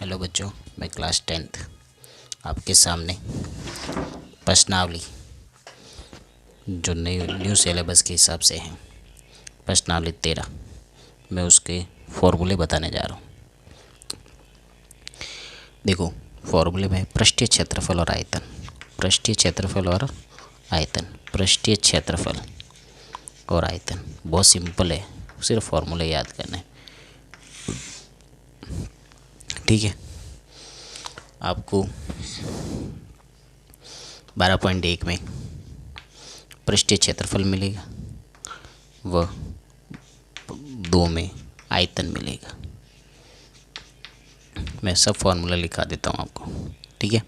Hello बच्चों, मैं class 10th आपके सामने प्रश्नावली जो न्यू सिलेबस के हिसाब से है, प्रश्नावली 13 मैं उसके फॉर्मूले बताने जा रहा हूँ। देखो, फॉर्मूले में पृष्ठीय क्षेत्रफल और आयतन, पृष्ठीय क्षेत्रफल और आयतन, पृष्ठीय क्षेत्रफल और आयतन। बहुत सिंपल है, सिर्फ फॉर्मूले याद करना है। ठीक है, आपको 12.1 में पृष्ठीय क्षेत्रफल मिलेगा व 2 में आयतन मिलेगा। मैं सब फॉर्मूला लिखा देता हूँ आपको। ठीक है,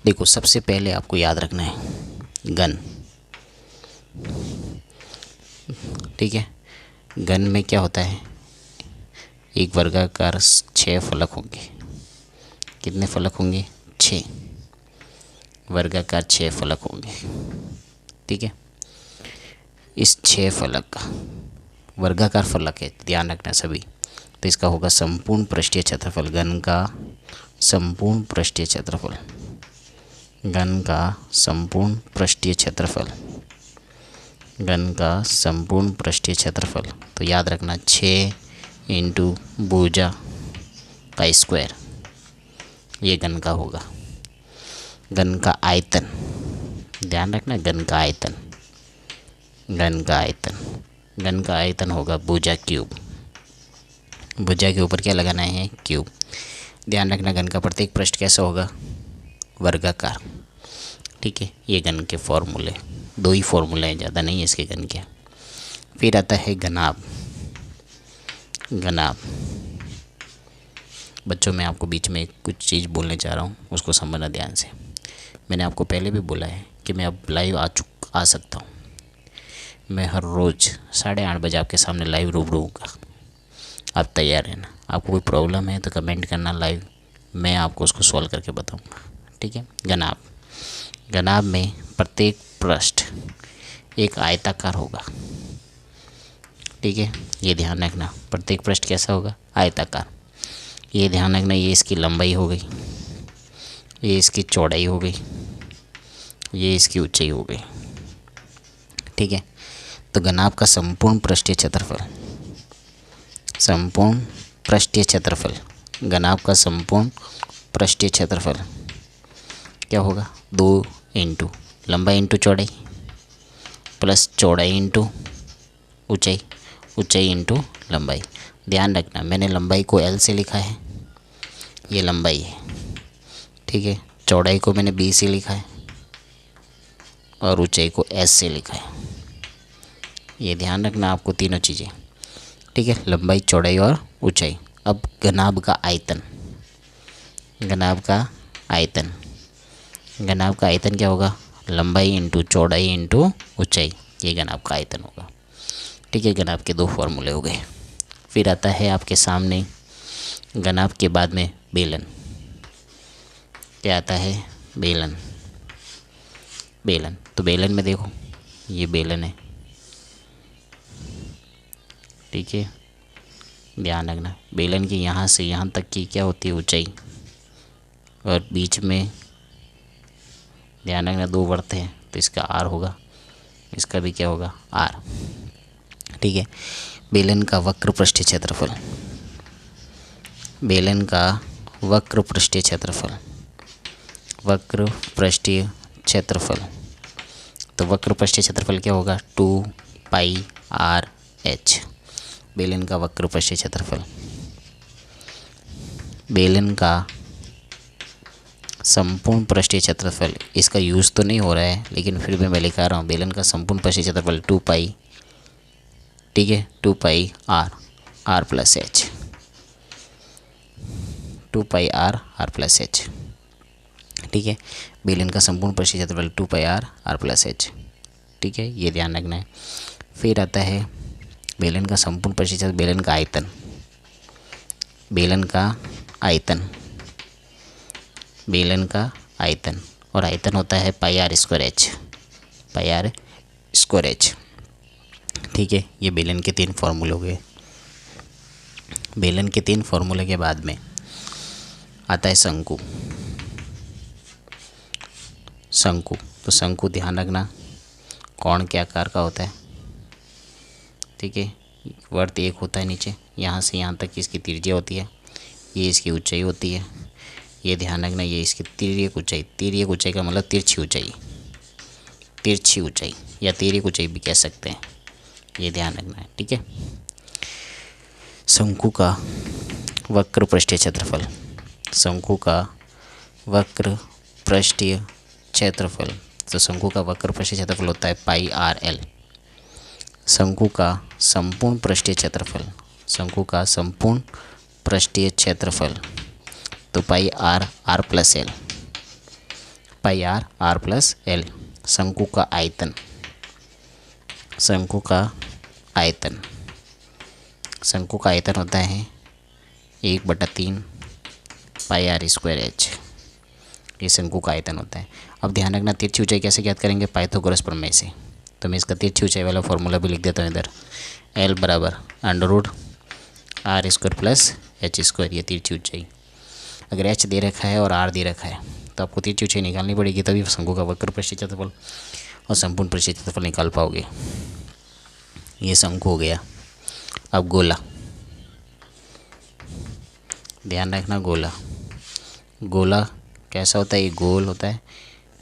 देखो सबसे पहले आपको याद रखना है घन। ठीक है, घन में क्या होता है, एक वर्गाकार 6 फलक होंगे। कितने फलक होंगे? 6 वर्गाकार 6 फलक होंगे। ठीक है, इस 6 फलक का वर्गाकार फलक है, ध्यान रखना सभी। तो इसका होगा संपूर्ण पृष्ठीय क्षेत्रफल। घन का संपूर्ण पृष्ठीय क्षेत्रफल, घन का संपूर्ण पृष्ठीय क्षेत्रफल, घन का संपूर्ण पृष्ठीय क्षेत्रफल। तो याद रखना 6 इंटू भुजा का स्क्वायर, ये घन का होगा। घन का आयतन, ध्यान रखना, घन का आयतन, घन का आयतन, घन का आयतन होगा भुजा क्यूब। भुजा के ऊपर क्या लगाना है? क्यूब। ध्यान रखना घन का प्रत्येक पृष्ठ कैसा होगा? वर्गाकार। ठीक है, ये घन के फॉर्मूले, 2 ही फॉर्मूले हैं, ज़्यादा नहीं है इसके घन के। फिर आता है घनाभ। घनाभ बच्चों, मैं आपको बीच में कुछ चीज़ बोलने जा रहा हूँ, उसको समझना ध्यान से। मैंने आपको पहले भी बोला है कि मैं अब लाइव आ सकता हूँ। मैं हर रोज़ 8:30 बजे आपके सामने लाइव रूबरू होगा। आप तैयार रहना। आपको कोई प्रॉब्लम है तो कमेंट करना लाइव, मैं आपको उसको सॉल्व करके बताऊँगा। ठीक है, घनाभ। घनाभ में प्रत्येक पृष्ठ एक आयताकार होगा। ठीक है, ये ध्यान रखना, प्रत्येक पृष्ठ कैसा होगा? आयताकार। ये ध्यान रखना, ये इसकी लंबाई हो गई, ये इसकी चौड़ाई हो गई, ये इसकी ऊंचाई हो गई। ठीक है, तो घनाभ का संपूर्ण पृष्ठीय क्षेत्रफल, संपूर्ण पृष्ठीय क्षेत्रफल, घनाभ का संपूर्ण पृष्ठीय क्षेत्रफल क्या होगा? 2 इंटू लंबाई इंटू चौड़ाई प्लस चौड़ाई इंटू ऊंचाई, ऊंचाई इंटू लंबाई। ध्यान रखना, मैंने लंबाई को L से लिखा है, ये लंबाई है। ठीक है, चौड़ाई को मैंने B से लिखा है और ऊंचाई को S से लिखा है। ये ध्यान रखना आपको तीनों चीज़ें। ठीक है, लंबाई, चौड़ाई और ऊंचाई। अब घनाभ का आयतन, घनाभ का आयतन, घनाभ का आयतन क्या होगा? लंबाई इंटू चौड़ाई इंटू ऊंचाई, ये घनाभ का आयतन होगा। ठीक है, घनाभ के 2 फॉर्मूले हो गए। फिर आता है आपके सामने घनाभ के बाद में बेलन। क्या आता है? बेलन। बेलन, तो बेलन में देखो, ये बेलन है। ठीक है, ध्यान रखना, बेलन की यहाँ से यहाँ तक की क्या होती है? ऊंचाई। और बीच में ध्यान रखना 2 वृत्त हैं, तो इसका आर होगा, इसका भी क्या होगा? आर। ठीक है, बेलन का वक्र पृष्ठीय क्षेत्रफल, बेलन का वक्र पृष्ठीय क्षेत्रफल, वक्र पृष्ठीय क्षेत्रफल। तो वक्र पृष्ठीय क्षेत्रफल क्या होगा? 2πr/h। बेलन का वक्र पृष्ठीय क्षेत्रफल, बेलन का संपूर्ण पृष्ठीय क्षेत्रफल, इसका यूज़ तो नहीं हो रहा है लेकिन फिर भी मैं लिखा रहा हूँ। बेलन का संपूर्ण पृष्ठीय क्षेत्रफल 2π, ठीक है, 2πr/h, 2πr/h। ठीक है, बेलन का संपूर्ण पृष्ठीय क्षेत्रफल 2πr/h। ठीक है, ये ध्यान रखना है। फिर आता है बेलन का संपूर्ण पृष्ठीय क्षेत्रफल, बेलन का आयतन, बेलन का आयतन, बेलन का आयतन, और आयतन होता है πr²h, πr²h। ठीक है, ये बेलन के 3 फॉर्मूले हो गए। बेलन के 3 फॉर्मूले के बाद में आता है शंकु। शंकु, तो शंकु ध्यान रखना कोण के आकार का होता है, ठीक है। वर्त एक होता है नीचे, यहाँ से यहाँ तक इसकी त्रिज्या होती है, ये इसकी ऊंचाई होती है। ये ध्यान रखना, ये इसकी तिर्यक ऊंचाई, तिर्यक ऊंचाई का मतलब तिरछी ऊंचाई, तिरछी ऊंचाई या तिर्यक ऊंचाई भी कह सकते हैं, ये ध्यान रखना है, ठीक है। शंकु का वक्र पृष्ठीय क्षेत्रफल, शंकु का वक्र पृष्ठीय क्षेत्रफल, तो शंकु का वक्र पृष्ठीय क्षेत्रफल होता है पाई आर एल। शंकु का संपूर्ण पृष्ठीय क्षेत्रफल, शंकु का संपूर्ण पृष्ठीय क्षेत्रफल तो pi r r plus l, pi r r plus l. शंकु का आयतन, शंकु का आयतन, शंकु का आयतन होता है 1/3 पाई आर स्क्वायर एच, ये शंकु का आयतन होता है। अब ध्यान रखना तिरछी ऊंचाई कैसे ज्ञात करेंगे, पाइथागोरस प्रमेय से। तो मैं इसका तिरछी ऊंचाई वाला फॉर्मूला भी लिख देता हूँ इधर, L बराबर √r² प्लस h², ये तिरछी ऊंचाई। अगर h दे रखा है और r दे रखा है तो आपको तिरछी ऊंचाई निकालनी पड़ेगी, तभी शंकु का वक्र पृष्ठीय क्षेत्रफल और संपूर्ण पृष्ठीय क्षेत्रफल निकाल पाओगे। ये शंकु हो गया। अब गोला, ध्यान रखना गोला, गोला कैसा होता है, ये गोल होता है,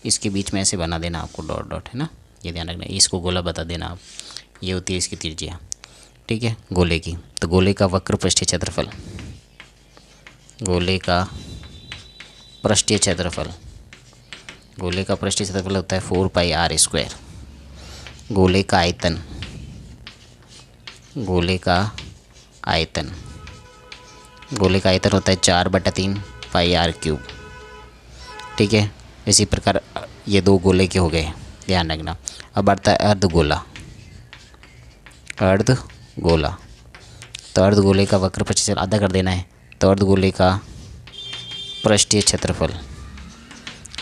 इसके बीच में ऐसे बना देना आपको डॉट डॉट, है ना, ये ध्यान रखना, इसको गोला बता देना आप, ये होती है इसकी त्रिज्या, ठीक है, गोले की। तो गोले का वक्र पृष्ठीय क्षेत्रफल, गोले का पृष्ठीय क्षेत्रफल, गोले का पृष्ठीय क्षेत्रफल होता है 4 पाई r²। गोले का आयतन, गोले का आयतन, गोले का आयतन होता है 4/3 पाई r³, ठीक है। इसी प्रकार ये दो गोले के हो गए, ध्यान रखना। अब आता है अर्धगोला, अर्धगोला, तो अर्धगोले का वक्र पृष्ठीय आधा कर देना है, तो अर्धगोले का पृष्ठीय क्षेत्रफल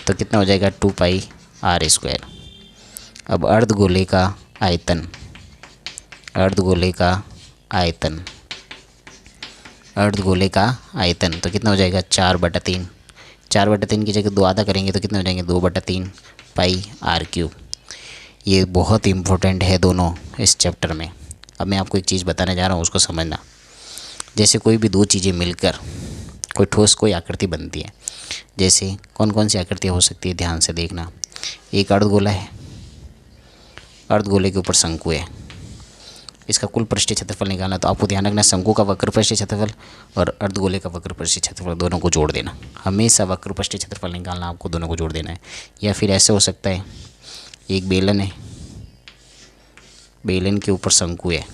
तो कितना हो जाएगा 2 पाई r²। अब अर्धगोले का आयतन, अर्धगोले का आयतन, अर्धगोले का आयतन तो कितना हो जाएगा 4/3, 4/3 की जगह 2 आधा करेंगे तो कितने हो जाएंगे 2/3 पाई r³। ये बहुत इम्पोर्टेंट है दोनों इस चैप्टर में। अब मैं आपको एक चीज़ बताने जा रहा हूँ, उसको समझना। जैसे कोई भी दो चीज़ें मिलकर कोई ठोस कोई आकृति बनती है, जैसे कौन कौन सी आकृतियाँ हो सकती है, ध्यान से देखना। एक अर्धगोला है, अर्धगोले के ऊपर शंकु है, इसका कुल पृष्ठीय क्षेत्रफल निकालना, तो आपको ध्यान रखना शंकु का वक्र पृष्ठीय क्षेत्रफल और अर्धगोले का वक्र पृष्ठीय क्षेत्रफल दोनों को जोड़ देना। हमेशा वक्र पृष्ठीय क्षेत्रफल निकालना, आपको दोनों को जोड़ देना है। या फिर ऐसे हो सकता है, एक बेलन है, बेलन के ऊपर शंकु है,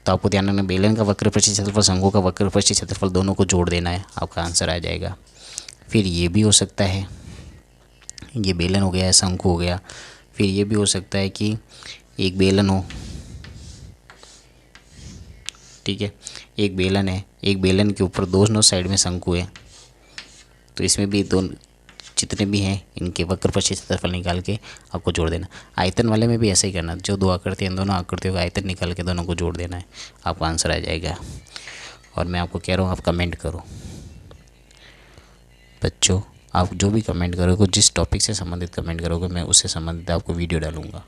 तो आपको ध्यान रखना बेलन का वक्र पृष्ठीय क्षेत्रफल शंकु का वक्र पृष्ठीय क्षेत्रफल दोनों को जोड़ देना है, आपका आंसर आ जाएगा। फिर ये भी हो सकता है, ये बेलन हो गया, शंकु हो गया। फिर ये भी हो सकता है कि एक बेलन हो, ठीक है, एक बेलन है, एक बेलन के ऊपर दोनों साइड में शंकु है, तो इसमें भी दोनों जितने भी हैं इनके वक्र पृष्ठीय क्षेत्रफल निकाल के आपको जोड़ देना। आयतन वाले में भी ऐसा ही करना, जो दो आकृति हैं दोनों आकृतियों का आयतन निकाल के दोनों को जोड़ देना है, आपका आंसर आ जाएगा। और मैं आपको कह रहा हूँ आप कमेंट करो बच्चों, आप जो भी कमेंट करोगे, जिस टॉपिक से संबंधित कमेंट करोगे, मैं उससे संबंधित आपको वीडियो डालूँगा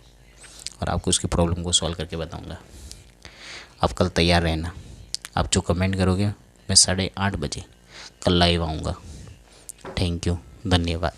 और आपको उसकी प्रॉब्लम को सॉल्व करके बताऊँगा। आप कल तैयार रहना, आप जो कमेंट करोगे मैं 8:30 बजे कल लाइव आऊँगा। थैंक यू, धन्यवाद।